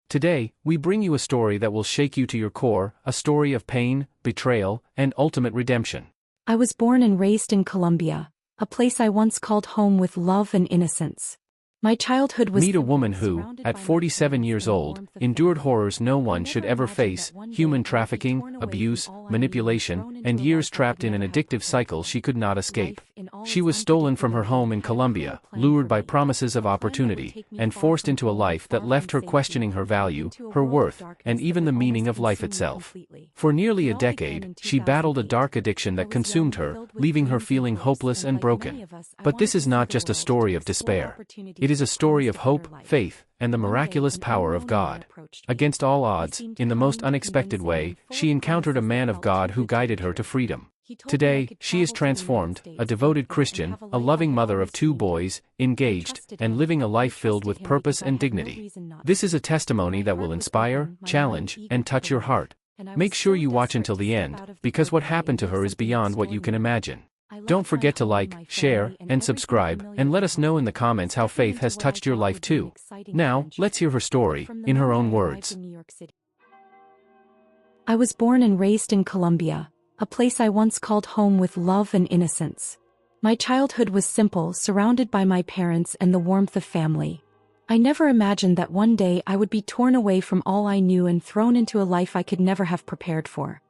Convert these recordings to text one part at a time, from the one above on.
Today, we bring you a story that will shake you to your core, a story of pain, betrayal, and ultimate redemption. I was born and raised in Colombia, a place I once called home with love and innocence. My childhood was Meet a woman who, at 47 years old, endured horrors no one should ever face: human trafficking, abuse, manipulation, and years trapped in an addictive cycle she could not escape. She was stolen from her home in Colombia, lured by promises of opportunity, and forced into a life that left her questioning her value, her worth, and even the meaning of life itself. For nearly a decade, she battled a dark addiction that consumed her, leaving her feeling hopeless and broken. But this is not just a story of despair. It is a story of hope, faith, and the miraculous power of God. Against all odds, in the most unexpected way, she encountered a man of God who guided her to freedom. Today, she is transformed, a devoted Christian, a loving mother of 2 boys, engaged, and living a life filled with purpose and dignity. This is a testimony that will inspire, challenge, and touch your heart. Make sure you watch until the end, because what happened to her is beyond what you can imagine. Don't forget to like, share, and subscribe, and let us know in the comments how faith has touched your life too. Now, let's hear her story, in her own words. I was born and raised in Colombia, a place I once called home with love and innocence. My childhood was simple, surrounded by my parents and the warmth of family. I never imagined that one day I would be torn away from all I knew and thrown into a life I could never have prepared for.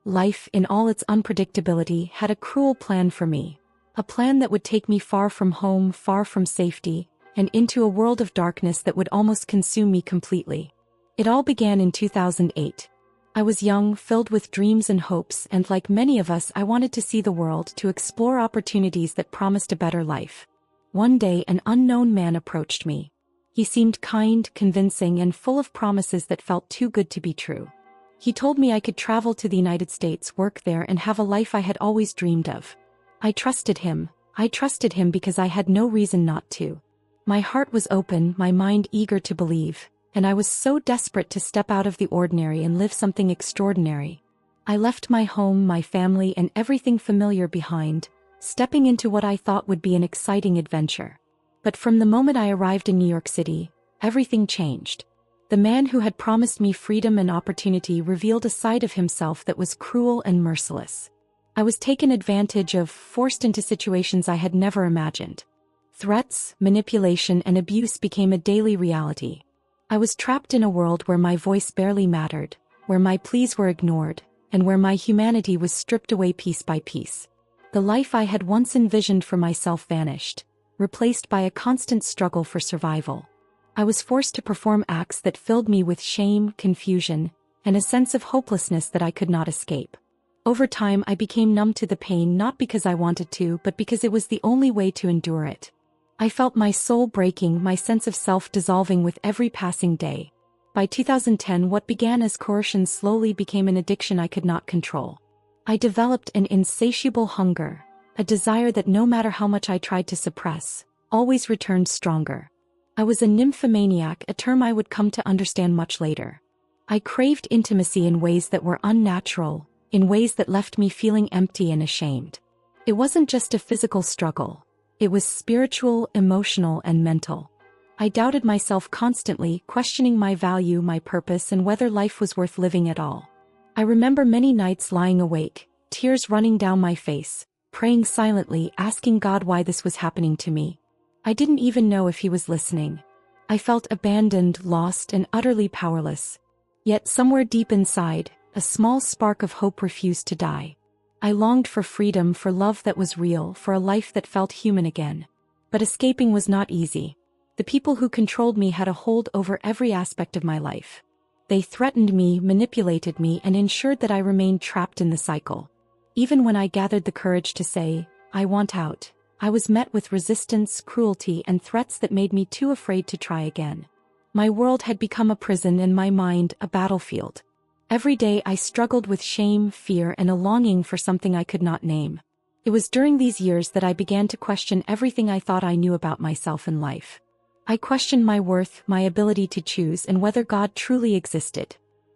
Life, in all its unpredictability, had a cruel plan for me. A plan that would take me far from home, far from safety, and into a world of darkness that would almost consume me completely. It all began in 2008. I was young, filled with dreams and hopes, and like many of us, I wanted to see the world, to explore opportunities that promised a better life. One day, an unknown man approached me. He seemed kind, convincing, and full of promises that felt too good to be true. He told me I could travel to the United States, work there, and have a life I had always dreamed of. I trusted him. I trusted him because I had no reason not to. My heart was open, my mind eager to believe, and I was so desperate to step out of the ordinary and live something extraordinary. I left my home, my family, and everything familiar behind, stepping into what I thought would be an exciting adventure. But from the moment I arrived in New York City, everything changed. The man who had promised me freedom and opportunity revealed a side of himself that was cruel and merciless. I was taken advantage of, forced into situations I had never imagined. Threats, manipulation, and abuse became a daily reality. I was trapped in a world where my voice barely mattered, where my pleas were ignored, and where my humanity was stripped away piece by piece. The life I had once envisioned for myself vanished, replaced by a constant struggle for survival. I was forced to perform acts that filled me with shame, confusion, and a sense of hopelessness that I could not escape. Over time, I became numb to the pain, not because I wanted to, but because it was the only way to endure it. I felt my soul breaking, my sense of self dissolving with every passing day. By 2010, what began as coercion slowly became an addiction I could not control. I developed an insatiable hunger, a desire that no matter how much I tried to suppress, always returned stronger. I was a nymphomaniac, a term I would come to understand much later. I craved intimacy in ways that were unnatural, in ways that left me feeling empty and ashamed. It wasn't just a physical struggle. It was spiritual, emotional, and mental. I doubted myself constantly, questioning my value, my purpose, and whether life was worth living at all. I remember many nights lying awake, tears running down my face, praying silently, asking God why this was happening to me. I didn't even know if he was listening. I felt abandoned, lost, and utterly powerless. Yet somewhere deep inside, a small spark of hope refused to die. I longed for freedom, for love that was real, for a life that felt human again. But escaping was not easy. The people who controlled me had a hold over every aspect of my life. They threatened me, manipulated me, and ensured that I remained trapped in the cycle. Even when I gathered the courage to say, "I want out," I was met with resistance, cruelty, and threats that made me too afraid to try again. My world had become a prison and my mind a battlefield. Every day I struggled with shame, fear, and a longing for something I could not name. It was during these years that I began to question everything I thought I knew about myself and life. I questioned my worth, my ability to choose, and whether God truly existed.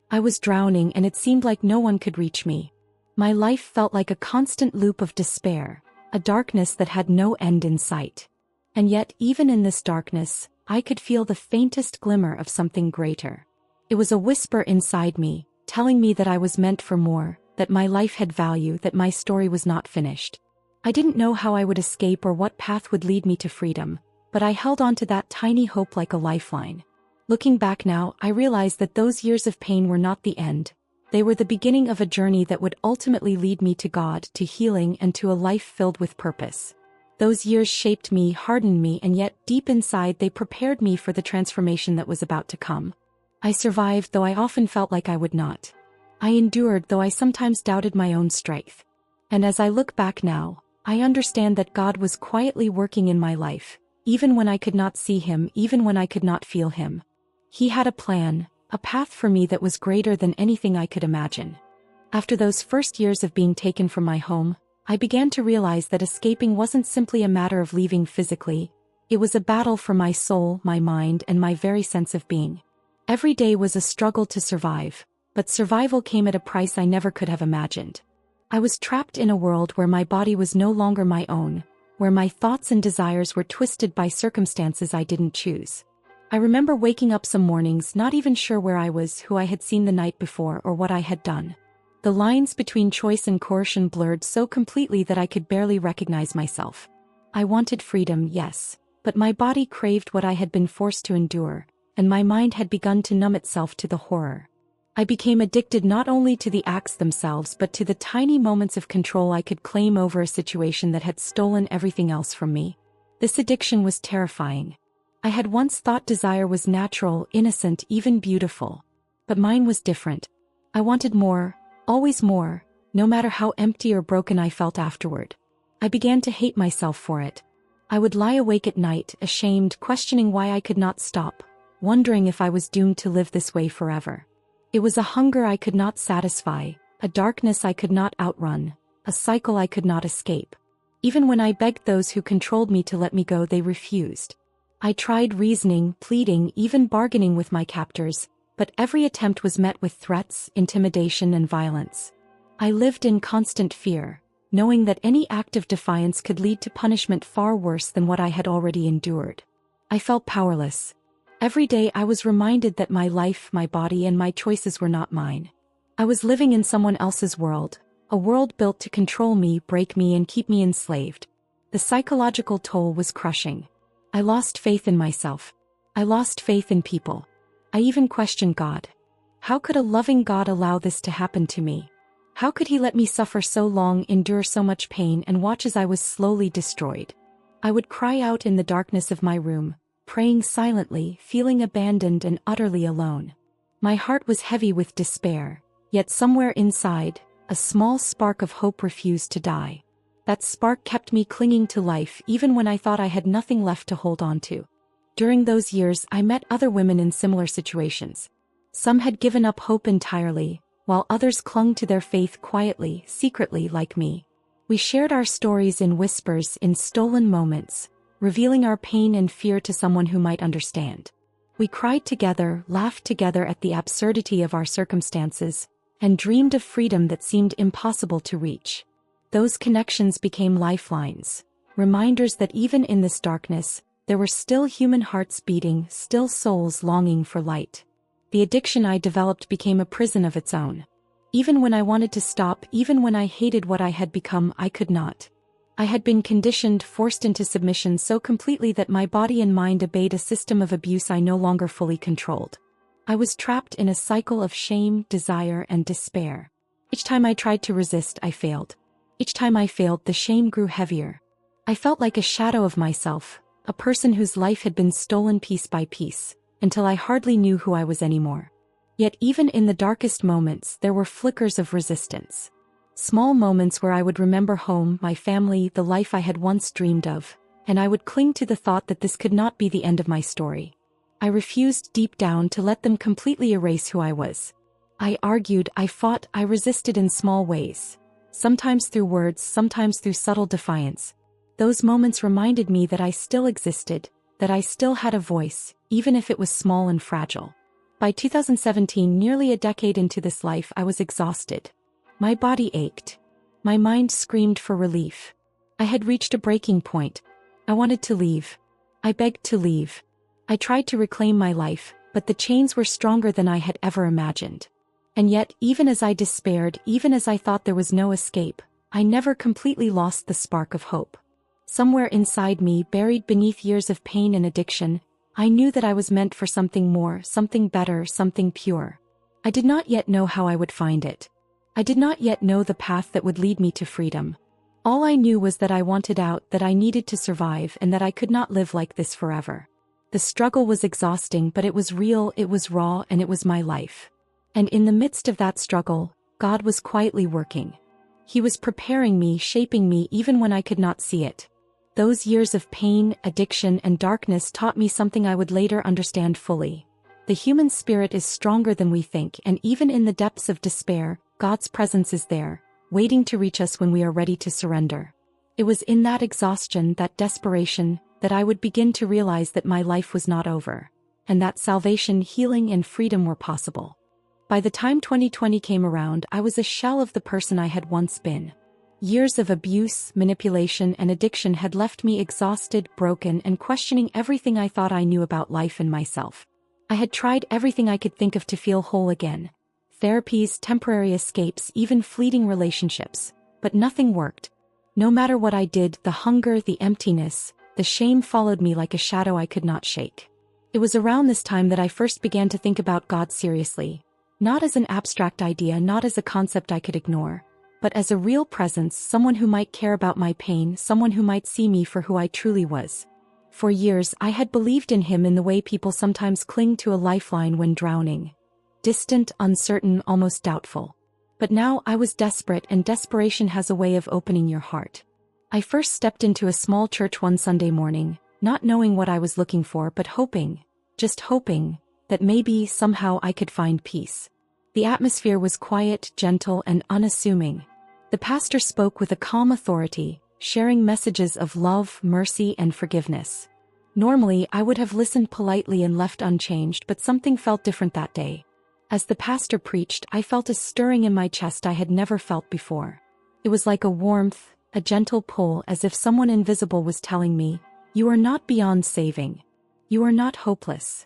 I was drowning, and it seemed like no one could reach me. My life felt like a constant loop of despair, a darkness that had no end in sight. And yet, even in this darkness, I could feel the faintest glimmer of something greater. It was a whisper inside me, telling me that I was meant for more, that my life had value, that my story was not finished. I didn't know how I would escape or what path would lead me to freedom, but I held on to that tiny hope like a lifeline. Looking back now, I realized that those years of pain were not the end. They were the beginning of a journey that would ultimately lead me to God, to healing, and to a life filled with purpose. Those years shaped me, hardened me, and yet, deep inside, they prepared me for the transformation that was about to come. I survived, though I often felt like I would not. I endured, though I sometimes doubted my own strength. And as I look back now, I understand that God was quietly working in my life, even when I could not see Him, even when I could not feel Him. He had a plan, a path for me that was greater than anything I could imagine. After those first years of being taken from my home, I began to realize that escaping wasn't simply a matter of leaving physically. It was a battle for my soul, my mind, and my very sense of being. Every day was a struggle to survive, but survival came at a price I never could have imagined. I was trapped in a world where my body was no longer my own, where my thoughts and desires were twisted by circumstances I didn't choose. I remember waking up some mornings not even sure where I was, who I had seen the night before, or what I had done. The lines between choice and coercion blurred so completely that I could barely recognize myself. I wanted freedom, yes, but my body craved what I had been forced to endure, and my mind had begun to numb itself to the horror. I became addicted not only to the acts themselves but to the tiny moments of control I could claim over a situation that had stolen everything else from me. This addiction was terrifying. I had once thought desire was natural, innocent, even beautiful. But mine was different. I wanted more, always more, no matter how empty or broken I felt afterward. I began to hate myself for it. I would lie awake at night, ashamed, questioning why I could not stop, wondering if I was doomed to live this way forever. It was a hunger I could not satisfy, a darkness I could not outrun, a cycle I could not escape. Even when I begged those who controlled me to let me go, they refused. I tried reasoning, pleading, even bargaining with my captors, but every attempt was met with threats, intimidation, and violence. I lived in constant fear, knowing that any act of defiance could lead to punishment far worse than what I had already endured. I felt powerless. Every day I was reminded that my life, my body, and my choices were not mine. I was living in someone else's world, a world built to control me, break me, and keep me enslaved. The psychological toll was crushing. I lost faith in myself. I lost faith in people. I even questioned God. How could a loving God allow this to happen to me? How could He let me suffer so long, endure so much pain, and watch as I was slowly destroyed? I would cry out in the darkness of my room, praying silently, feeling abandoned and utterly alone. My heart was heavy with despair, yet somewhere inside, a small spark of hope refused to die. That spark kept me clinging to life even when I thought I had nothing left to hold on to. During those years, I met other women in similar situations. Some had given up hope entirely, while others clung to their faith quietly, secretly, like me. We shared our stories in whispers, in stolen moments, revealing our pain and fear to someone who might understand. We cried together, laughed together at the absurdity of our circumstances, and dreamed of freedom that seemed impossible to reach. Those connections became lifelines, reminders that even in this darkness, there were still human hearts beating, still souls longing for light. The addiction I developed became a prison of its own. Even when I wanted to stop, even when I hated what I had become, I could not. I had been conditioned, forced into submission so completely that my body and mind obeyed a system of abuse I no longer fully controlled. I was trapped in a cycle of shame, desire, and despair. Each time I tried to resist, I failed. Each time I failed, the shame grew heavier. I felt like a shadow of myself, a person whose life had been stolen piece by piece, until I hardly knew who I was anymore. Yet even in the darkest moments, there were flickers of resistance. Small moments where I would remember home, my family, the life I had once dreamed of, and I would cling to the thought that this could not be the end of my story. I refused deep down to let them completely erase who I was. I argued, I fought, I resisted in small ways. Sometimes through words, sometimes through subtle defiance. Those moments reminded me that I still existed, that I still had a voice, even if it was small and fragile. By 2017, nearly a decade into this life, I was exhausted. My body ached. My mind screamed for relief. I had reached a breaking point. I wanted to leave. I begged to leave. I tried to reclaim my life, but the chains were stronger than I had ever imagined. And yet, even as I despaired, even as I thought there was no escape, I never completely lost the spark of hope. Somewhere inside me, buried beneath years of pain and addiction, I knew that I was meant for something more, something better, something pure. I did not yet know how I would find it. I did not yet know the path that would lead me to freedom. All I knew was that I wanted out, that I needed to survive, and that I could not live like this forever. The struggle was exhausting, but it was real, it was raw, and it was my life. And in the midst of that struggle, God was quietly working. He was preparing me, shaping me even when I could not see it. Those years of pain, addiction, and darkness taught me something I would later understand fully. The human spirit is stronger than we think, and even in the depths of despair, God's presence is there, waiting to reach us when we are ready to surrender. It was in that exhaustion, that desperation, that I would begin to realize that my life was not over, and that salvation, healing, and freedom were possible. By the time 2020 came around, I was a shell of the person I had once been. Years of abuse, manipulation, and addiction had left me exhausted, broken, and questioning everything I thought I knew about life and myself. I had tried everything I could think of to feel whole again. Therapies, temporary escapes, even fleeting relationships. But nothing worked. No matter what I did, the hunger, the emptiness, the shame followed me like a shadow I could not shake. It was around this time that I first began to think about God seriously. Not as an abstract idea, not as a concept I could ignore, but as a real presence, someone who might care about my pain, someone who might see me for who I truly was. For years, I had believed in him in the way people sometimes cling to a lifeline when drowning. Distant, uncertain, almost doubtful. But now I was desperate, and desperation has a way of opening your heart. I first stepped into a small church one Sunday morning, not knowing what I was looking for, but hoping, just hoping, that maybe, somehow I could find peace. The atmosphere was quiet, gentle, and unassuming. The pastor spoke with a calm authority, sharing messages of love, mercy, and forgiveness. Normally, I would have listened politely and left unchanged, but something felt different that day. As the pastor preached, I felt a stirring in my chest I had never felt before. It was like a warmth, a gentle pull, as if someone invisible was telling me, "You are not beyond saving. You are not hopeless."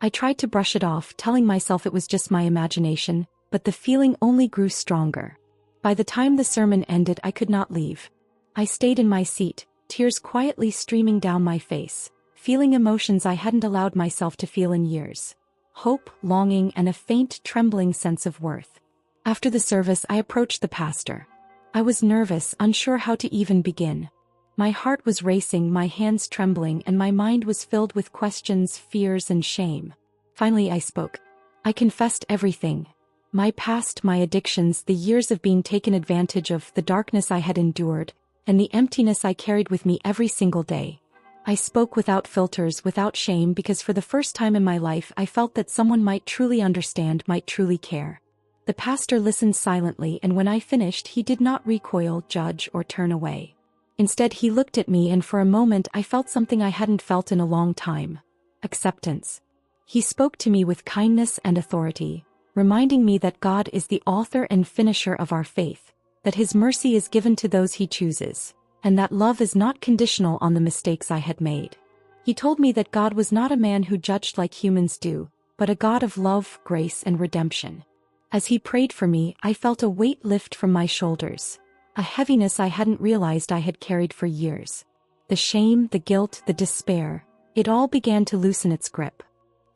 I tried to brush it off, telling myself it was just my imagination, but the feeling only grew stronger. By the time the sermon ended, I could not leave. I stayed in my seat, tears quietly streaming down my face, feeling emotions I hadn't allowed myself to feel in years. Hope, longing, and a faint, trembling sense of worth. After the service, I approached the pastor. I was nervous, unsure how to even begin. My heart was racing, my hands trembling, and my mind was filled with questions, fears, and shame. Finally, I spoke. I confessed everything. My past, my addictions, the years of being taken advantage of, the darkness I had endured, and the emptiness I carried with me every single day. I spoke without filters, without shame, because for the first time in my life I felt that someone might truly understand, might truly care. The pastor listened silently, and when I finished, he did not recoil, judge, or turn away. Instead, he looked at me, and for a moment I felt something I hadn't felt in a long time. Acceptance. He spoke to me with kindness and authority, reminding me that God is the author and finisher of our faith, that his mercy is given to those he chooses, and that love is not conditional on the mistakes I had made. He told me that God was not a man who judged like humans do, but a God of love, grace, and redemption. As he prayed for me, I felt a weight lift from my shoulders, a heaviness I hadn't realized I had carried for years. The shame, the guilt, the despair, it all began to loosen its grip.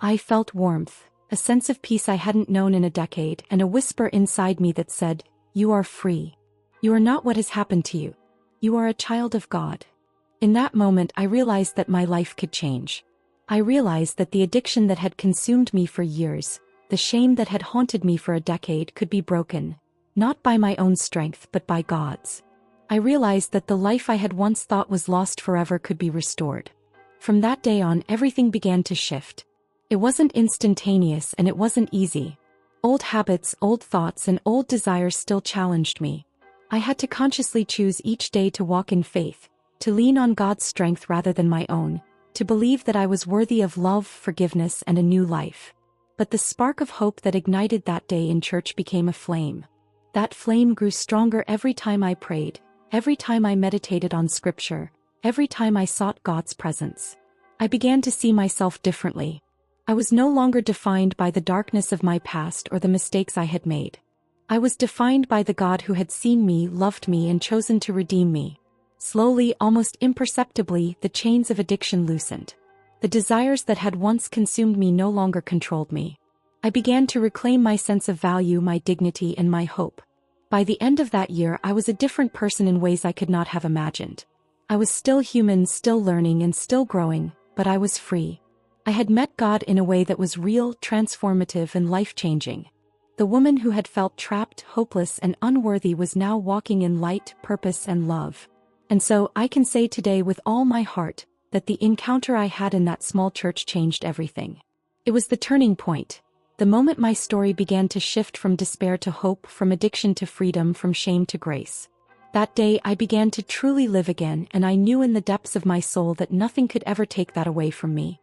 I felt warmth, a sense of peace I hadn't known in a decade, and a whisper inside me that said, "You are free. You are not what has happened to you. You are a child of God." In that moment, I realized that my life could change. I realized that the addiction that had consumed me for years, the shame that had haunted me for a decade, could be broken, not by my own strength but by God's. I realized that the life I had once thought was lost forever could be restored. From that day on, everything began to shift. It wasn't instantaneous, and it wasn't easy. Old habits, old thoughts, and old desires still challenged me. I had to consciously choose each day to walk in faith, to lean on God's strength rather than my own, to believe that I was worthy of love, forgiveness, and a new life. But the spark of hope that ignited that day in church became a flame. That flame grew stronger every time I prayed, every time I meditated on Scripture, every time I sought God's presence. I began to see myself differently. I was no longer defined by the darkness of my past or the mistakes I had made. I was defined by the God who had seen me, loved me, and chosen to redeem me. Slowly, almost imperceptibly, the chains of addiction loosened. The desires that had once consumed me no longer controlled me. I began to reclaim my sense of value, my dignity, and my hope. By the end of that year, I was a different person in ways I could not have imagined. I was still human, still learning, and still growing, but I was free. I had met God in a way that was real, transformative, and life-changing. The woman who had felt trapped, hopeless, and unworthy was now walking in light, purpose, and love. And so, I can say today with all my heart, that the encounter I had in that small church changed everything. It was the turning point. The moment my story began to shift from despair to hope, from addiction to freedom, from shame to grace. That day I began to truly live again, and I knew in the depths of my soul that nothing could ever take that away from me.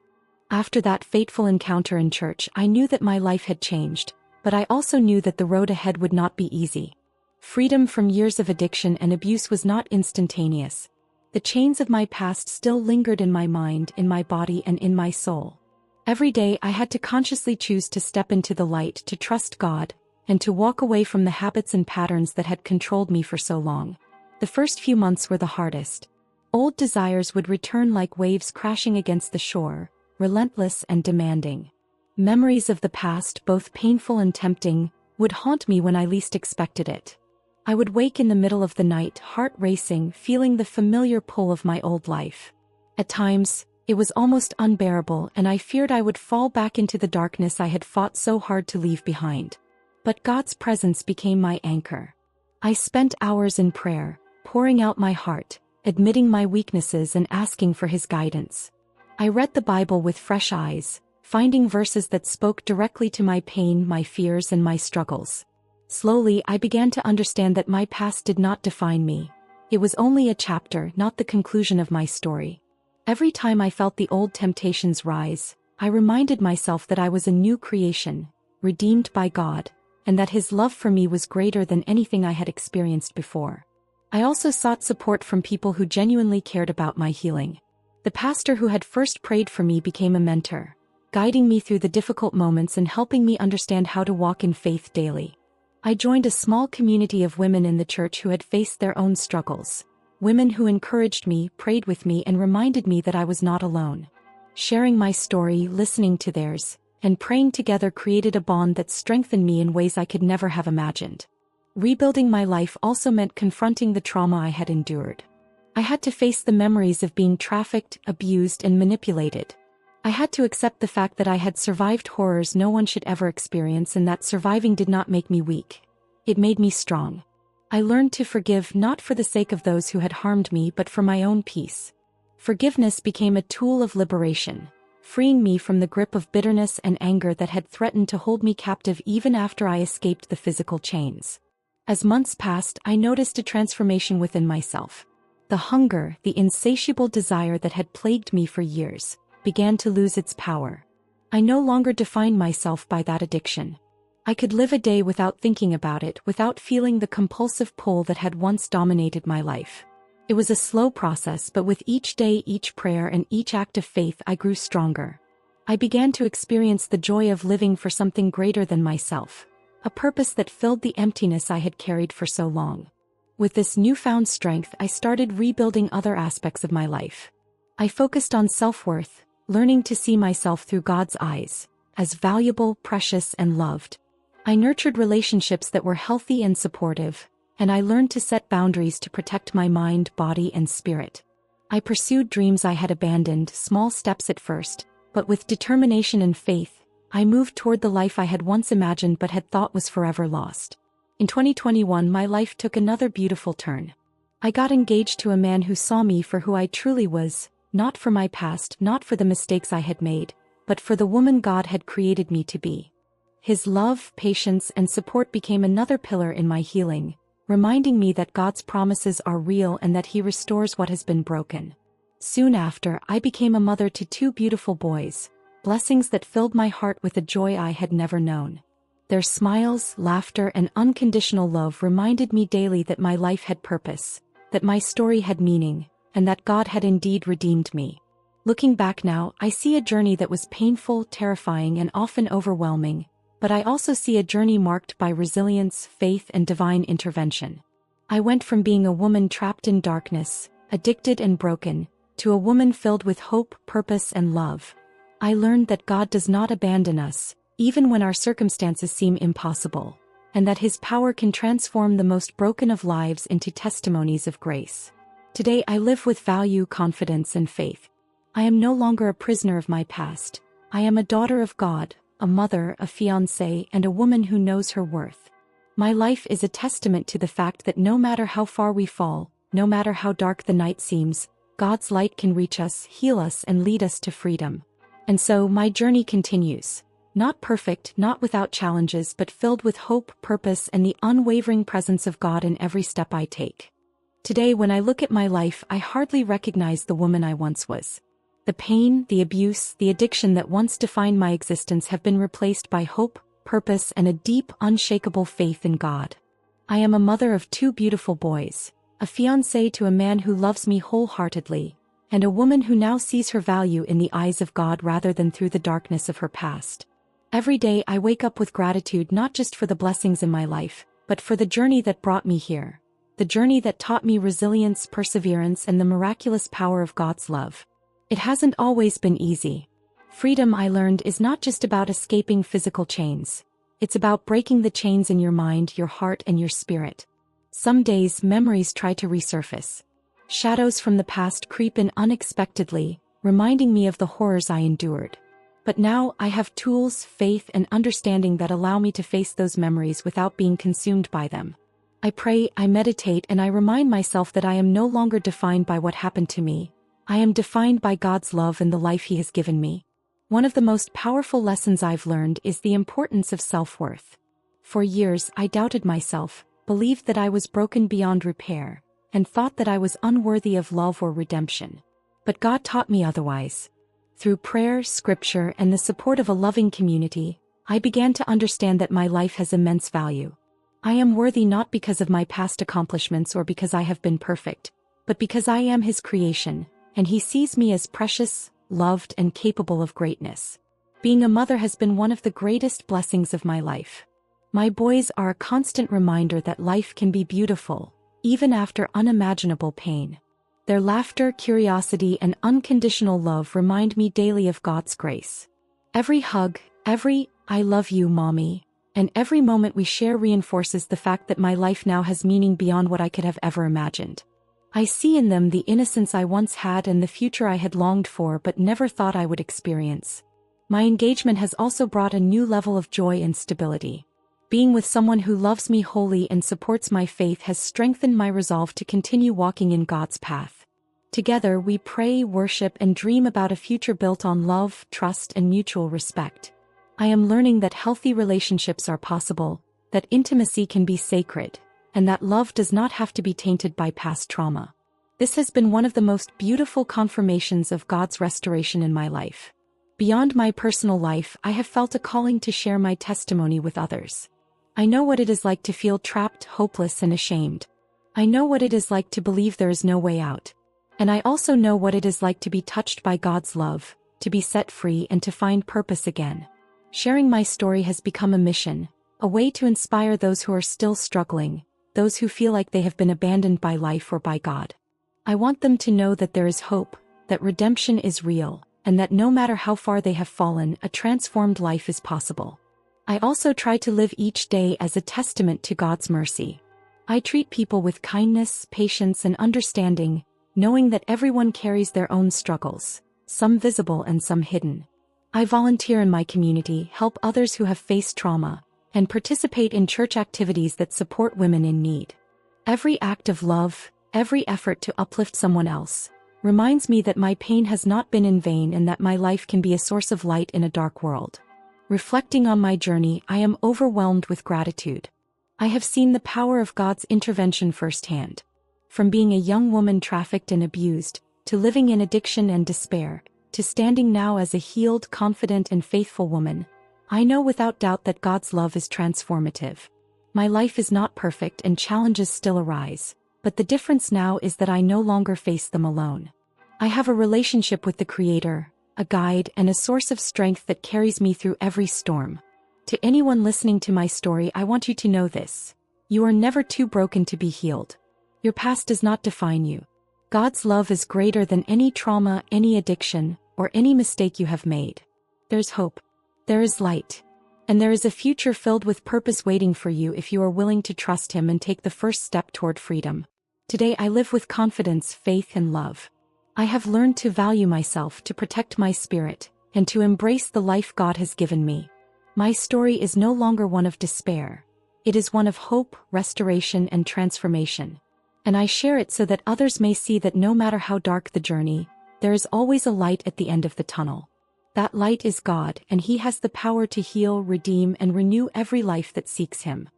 After that fateful encounter in church, I knew that my life had changed, but I also knew that the road ahead would not be easy. Freedom from years of addiction and abuse was not instantaneous. The chains of my past still lingered in my mind, in my body, and in my soul. Every day I had to consciously choose to step into the light, to trust God, and to walk away from the habits and patterns that had controlled me for so long. The first few months were the hardest. Old desires would return like waves crashing against the shore, relentless and demanding. Memories of the past, both painful and tempting, would haunt me when I least expected it. I would wake in the middle of the night, heart racing, feeling the familiar pull of my old life. At times, it was almost unbearable, and I feared I would fall back into the darkness I had fought so hard to leave behind. But God's presence became my anchor. I spent hours in prayer, pouring out my heart, admitting my weaknesses and asking for His guidance. I read the Bible with fresh eyes, finding verses that spoke directly to my pain, my fears, and my struggles. Slowly, I began to understand that my past did not define me. It was only a chapter, not the conclusion of my story. Every time I felt the old temptations rise, I reminded myself that I was a new creation, redeemed by God, and that His love for me was greater than anything I had experienced before. I also sought support from people who genuinely cared about my healing. The pastor who had first prayed for me became a mentor, guiding me through the difficult moments and helping me understand how to walk in faith daily. I joined a small community of women in the church who had faced their own struggles. Women who encouraged me, prayed with me, and reminded me that I was not alone. Sharing my story, listening to theirs, and praying together created a bond that strengthened me in ways I could never have imagined. Rebuilding my life also meant confronting the trauma I had endured. I had to face the memories of being trafficked, abused, and manipulated. I had to accept the fact that I had survived horrors no one should ever experience, and that surviving did not make me weak. It made me strong. I learned to forgive, not for the sake of those who had harmed me, but for my own peace. Forgiveness became a tool of liberation, freeing me from the grip of bitterness and anger that had threatened to hold me captive even after I escaped the physical chains. As months passed, I noticed a transformation within myself. The hunger, the insatiable desire that had plagued me for years, began to lose its power. I no longer defined myself by that addiction. I could live a day without thinking about it, without feeling the compulsive pull that had once dominated my life. It was a slow process, but with each day, each prayer, and each act of faith, I grew stronger. I began to experience the joy of living for something greater than myself, a purpose that filled the emptiness I had carried for so long. With this newfound strength, I started rebuilding other aspects of my life. I focused on self-worth, learning to see myself through God's eyes, as valuable, precious, and loved. I nurtured relationships that were healthy and supportive, and I learned to set boundaries to protect my mind, body, and spirit. I pursued dreams I had abandoned, small steps at first, but with determination and faith, I moved toward the life I had once imagined but had thought was forever lost. In 2021, my life took another beautiful turn. I got engaged to a man who saw me for who I truly was, not for my past, not for the mistakes I had made, but for the woman God had created me to be. His love, patience, and support became another pillar in my healing, reminding me that God's promises are real and that He restores what has been broken. Soon after, I became a mother to 2 beautiful boys, blessings that filled my heart with a joy I had never known. Their smiles, laughter, and unconditional love reminded me daily that my life had purpose, that my story had meaning, and that God had indeed redeemed me. Looking back now, I see a journey that was painful, terrifying, and often overwhelming, but I also see a journey marked by resilience, faith, and divine intervention. I went from being a woman trapped in darkness, addicted and broken, to a woman filled with hope, purpose, and love. I learned that God does not abandon us, even when our circumstances seem impossible, and that His power can transform the most broken of lives into testimonies of grace. Today I live with value, confidence, and faith. I am no longer a prisoner of my past. I am a daughter of God, a mother, a fiancée, and a woman who knows her worth. My life is a testament to the fact that no matter how far we fall, no matter how dark the night seems, God's light can reach us, heal us, and lead us to freedom. And so my journey continues. Not perfect, not without challenges, but filled with hope, purpose, and the unwavering presence of God in every step I take. Today, when I look at my life, I hardly recognize the woman I once was. The pain, the abuse, the addiction that once defined my existence have been replaced by hope, purpose, and a deep, unshakable faith in God. I am a mother of 2 beautiful boys, a fiancée to a man who loves me wholeheartedly, and a woman who now sees her value in the eyes of God rather than through the darkness of her past. Every day I wake up with gratitude not just for the blessings in my life, but for the journey that brought me here. The journey that taught me resilience, perseverance, and the miraculous power of God's love. It hasn't always been easy. Freedom, I learned, is not just about escaping physical chains. It's about breaking the chains in your mind, your heart, and your spirit. Some days, memories try to resurface. Shadows from the past creep in unexpectedly, reminding me of the horrors I endured. But now, I have tools, faith, and understanding that allow me to face those memories without being consumed by them. I pray, I meditate, and I remind myself that I am no longer defined by what happened to me. I am defined by God's love and the life He has given me. One of the most powerful lessons I've learned is the importance of self-worth. For years, I doubted myself, believed that I was broken beyond repair, and thought that I was unworthy of love or redemption. But God taught me otherwise. Through prayer, scripture, and the support of a loving community, I began to understand that my life has immense value. I am worthy not because of my past accomplishments or because I have been perfect, but because I am His creation, and He sees me as precious, loved, and capable of greatness. Being a mother has been one of the greatest blessings of my life. My boys are a constant reminder that life can be beautiful, even after unimaginable pain. Their laughter, curiosity, and unconditional love remind me daily of God's grace. Every hug, every "I love you, Mommy," and every moment we share reinforces the fact that my life now has meaning beyond what I could have ever imagined. I see in them the innocence I once had and the future I had longed for but never thought I would experience. My engagement has also brought a new level of joy and stability. Being with someone who loves me wholly and supports my faith has strengthened my resolve to continue walking in God's path. Together we pray, worship, and dream about a future built on love, trust, and mutual respect. I am learning that healthy relationships are possible, that intimacy can be sacred, and that love does not have to be tainted by past trauma. This has been one of the most beautiful confirmations of God's restoration in my life. Beyond my personal life, I have felt a calling to share my testimony with others. I know what it is like to feel trapped, hopeless, and ashamed. I know what it is like to believe there is no way out. And I also know what it is like to be touched by God's love, to be set free, and to find purpose again. Sharing my story has become a mission, a way to inspire those who are still struggling, those who feel like they have been abandoned by life or by God. I want them to know that there is hope, that redemption is real, and that no matter how far they have fallen, a transformed life is possible. I also try to live each day as a testament to God's mercy. I treat people with kindness, patience, and understanding, knowing that everyone carries their own struggles, some visible and some hidden. I volunteer in my community, help others who have faced trauma, and participate in church activities that support women in need. Every act of love, every effort to uplift someone else, reminds me that my pain has not been in vain and that my life can be a source of light in a dark world. Reflecting on my journey, I am overwhelmed with gratitude. I have seen the power of God's intervention firsthand. From being a young woman trafficked and abused, to living in addiction and despair, to standing now as a healed, confident, and faithful woman, I know without doubt that God's love is transformative. My life is not perfect and challenges still arise, but the difference now is that I no longer face them alone. I have a relationship with the Creator, a guide and a source of strength that carries me through every storm. To anyone listening to my story, I want you to know this. You are never too broken to be healed. Your past does not define you. God's love is greater than any trauma, any addiction, or any mistake you have made. There's hope. There is light. And there is a future filled with purpose waiting for you if you are willing to trust Him and take the first step toward freedom. Today I live with confidence, faith, and love. I have learned to value myself, to protect my spirit, and to embrace the life God has given me. My story is no longer one of despair. It is one of hope, restoration, and transformation. And I share it so that others may see that no matter how dark the journey, there is always a light at the end of the tunnel. That light is God, and He has the power to heal, redeem, and renew every life that seeks Him.